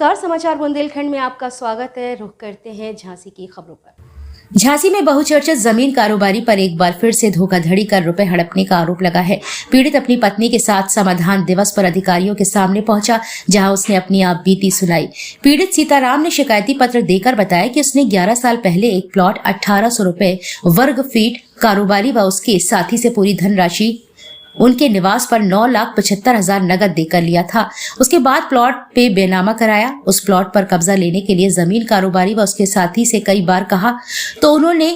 नमस्कार, समाचार बुंदेलखंड में आपका स्वागत है। रुख करते हैं झांसी की खबरों पर। झांसी में बहुचर्चित जमीन कारोबारी पर एक बार फिर से धोखाधड़ी कर रुपए हड़पने का आरोप लगा है। पीड़ित अपनी पत्नी के साथ समाधान दिवस पर अधिकारियों के सामने पहुंचा, जहां उसने अपनी आप बीती सुनाई। पीड़ित सीताराम ने शिकायती पत्र देकर बताया कि उसने 11 साल पहले एक प्लॉट 1800 रुपए वर्ग फीट कारोबारी व उसके साथी से पूरी धनराशि उनके निवास पर 9,75,000 नगद देकर लिया था। उसके बाद प्लॉट पे बेनामा कराया। उस प्लॉट पर कब्जा लेने के लिए जमीन कारोबारी व उसके साथी से कई बार कहा तो उन्होंने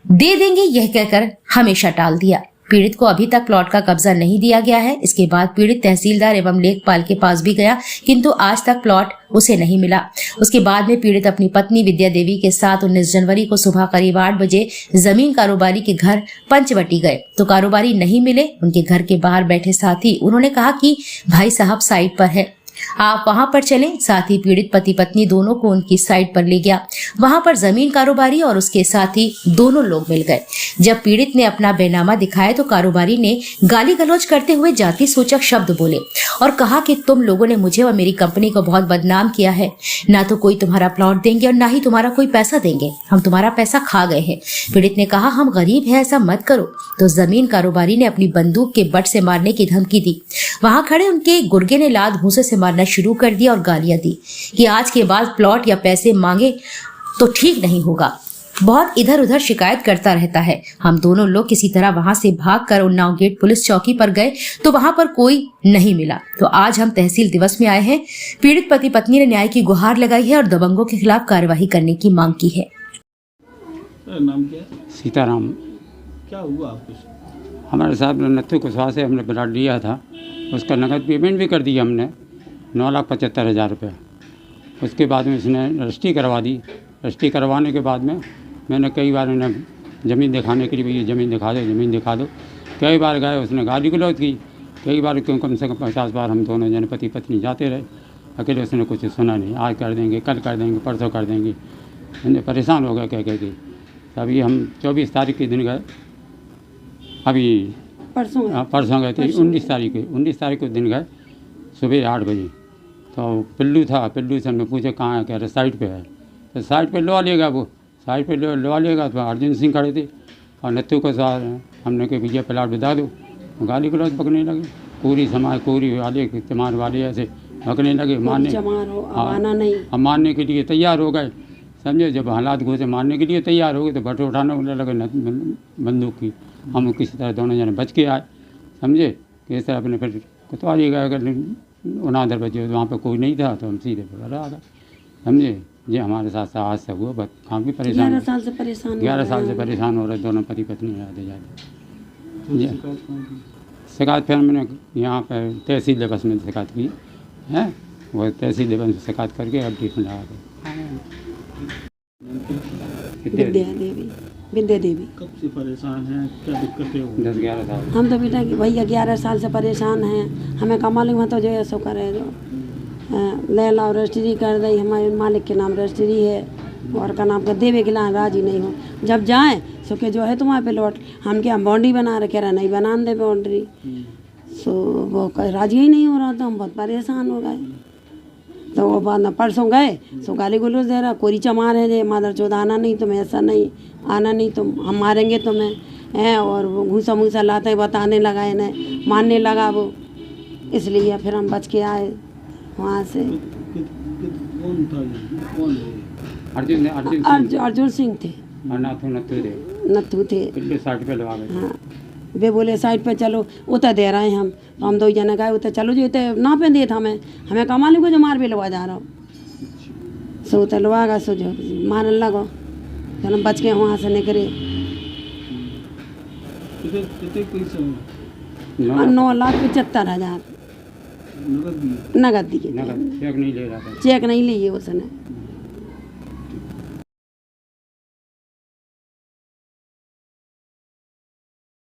दे देंगे यह कहकर हमेशा टाल दिया। पीड़ित को अभी तक प्लॉट का कब्जा नहीं दिया गया है। इसके बाद पीड़ित तहसीलदार एवं लेखपाल के पास भी गया, किंतु आज तक प्लॉट उसे नहीं मिला। उसके बाद में पीड़ित अपनी पत्नी विद्या देवी के साथ 19 जनवरी को सुबह करीब 8 बजे जमीन कारोबारी के घर पंचवटी गए तो कारोबारी नहीं मिले। उनके घर के बाहर बैठे साथी उन्होंने कहा कि भाई साहब साइट पर है, आप वहां पर चलें। साथ ही पीड़ित पति पत्नी दोनों को उनकी साइट पर ले गया। वहां पर जमीन कारोबारी और उसके साथी दोनों लोग मिल गए। जब पीड़ित ने अपना बेनामा दिखाया तो कारोबारी ने गाली गलौज करते हुए जाति सूचक शब्द बोले और कहा कि तुम लोगों ने मुझे और मेरी कंपनी को बहुत बदनाम किया है। ना तो कोई तुम्हारा प्लॉट देंगे और ना ही तुम्हारा कोई पैसा देंगे। हम तुम्हारा पैसा खा गए हैं। पीड़ित ने कहा हम गरीब हैं, ऐसा मत करो। तो जमीन कारोबारी ने अपनी बंदूक के बट से मारने की धमकी दी। वहां खड़े उनके गुर्गे ने लात भूसे से मारना शुरू कर दिया और गालियां दी कि आज के बाद प्लॉट या पैसे मांगे तो ठीक नहीं होगा। बहुत इधर उधर शिकायत करता रहता है। हम दोनों लोग किसी तरह वहां से भागकर उन्नाव गेट पुलिस चौकी पर गए तो वहां पर कोई नहीं मिला। तो आज हम तहसील दिवस में आए हैं। पीड़ित पति पत्नी ने न्याय की गुहार लगाई है और दबंगों के खिलाफ कार्यवाही करने की मांग की है। नाम क्या? सीताराम। क्या हुआ आपको? हमारे साहब ने नत्थु कुशवाहा से हमने प्लाट लिया था, उसका नकद पेमेंट भी कर दिया हमने 9,75,000 रुपये। उसके बाद में उसने रजिस्ट्री करवा दी। रजिस्ट्री करवाने के बाद में मैंने कई बार उन्हें ज़मीन दिखाने के लिए भैया ज़मीन दिखा दो, ज़मीन दिखा दो। कई बार गए, उसने गाली गलौज की। कई बार क्यों कम से कम 50 बार हम दोनों जन पति पत्नी जाते रहे। अकेले उसने कुछ सुना नहीं। आज कर देंगे, कल कर देंगे, परसों कर देंगे। मुझे परेशान हो गए कह के। अभी हम 24 तारीख के दिन गए, अभी परसों गए थे 19 तारीख को दिन गए सुबह 8 बजे। तो पिल्लू था, पिल्लू से हमने पूछा कहाँ है, कह रहे साइट पे है। तो साइट पे लवा लेगा वो, साइट पे लवा लेगा। तो अर्जुन सिंह खड़े थे और नत्थु को साथ हमने कहा भैया प्लाट बता दो। गाली गलौज पकड़ने लगे। पूरी समाज कोरी वाले तमार वाले ऐसे पकड़ने लगे। मारने के लिए तैयार हो गए, समझे। जब हालात घुसे मारने के लिए तैयार हो गए तो बट उठाने लगे बंदूक की। हम किसी तरह दोनों जने बच के आए, समझे। किस तरह अपने फिर कोतवाली गए। अगर 9 बजे वहाँ पर कोई नहीं था तो हम सीधे घर आ गए, समझे। ये हमारे साथ आज से हुआ। बस काफ़ी परेशान, 11 साल से परेशान हो रहे दोनों पति पत्नी आते जाते। शिकायत फिर मैंने यहाँ पर तहसील दिवस में शिकायत की है। वो तहसील दिवस में शिकायत करके अब ट्रीटमेंट आ गए। विद्या देवी। कब से परेशान हैं, क्या दिक्कतें हो? 10-11 साल। हम तो बेटा भैया 11 साल से परेशान हैं। हमें का मालिक में तो जो है सो करे, जो ले लाओ रजिस्ट्री कर दी। हमारे मालिक के नाम रजिस्ट्री है और का नाम का देवे के नाम राजी नहीं हो। जब जाएँ सो के जो है तुम्हारे पे लौट, हम क्या बाउंड्री बना रहे, कह रहा नहीं बना दे बाउंड्री। सो वो राजी ही नहीं हो रहा था। हम बहुत परेशान हो गए। तो वो बाद में परसों गए सो गाली गलौज दे रहा, कोरी चमार है जे मादर चौथ आना नहीं तुम्हें, ऐसा नहीं आना नहीं, तुम हम मारेंगे तुम्हें हैं। और वो घूसा मूसा लाते बताने लगा, इन्हें मारने लगा वो। इसलिए फिर हम बच के आए वहाँ से। कौन था ये? कौन है? अर्जुन सिंह थे, नत्थु थे। साइट पे लगा गए। हाँ, वे बोले साइड पे चलो, उतर दे रहे हैं हम। तो हम 2 जने गए उतर, चलो जो उतर ना पे दे था हमें कमा लो जो मार भी लगा जा रहा हो। सो उतर लगा सो जो मारने लगो। फिर हम बच के वहाँ से निकले। 9,75,000 नगद दिए। चेक नहीं ले रहा था। चेक नहीं लिए उसने।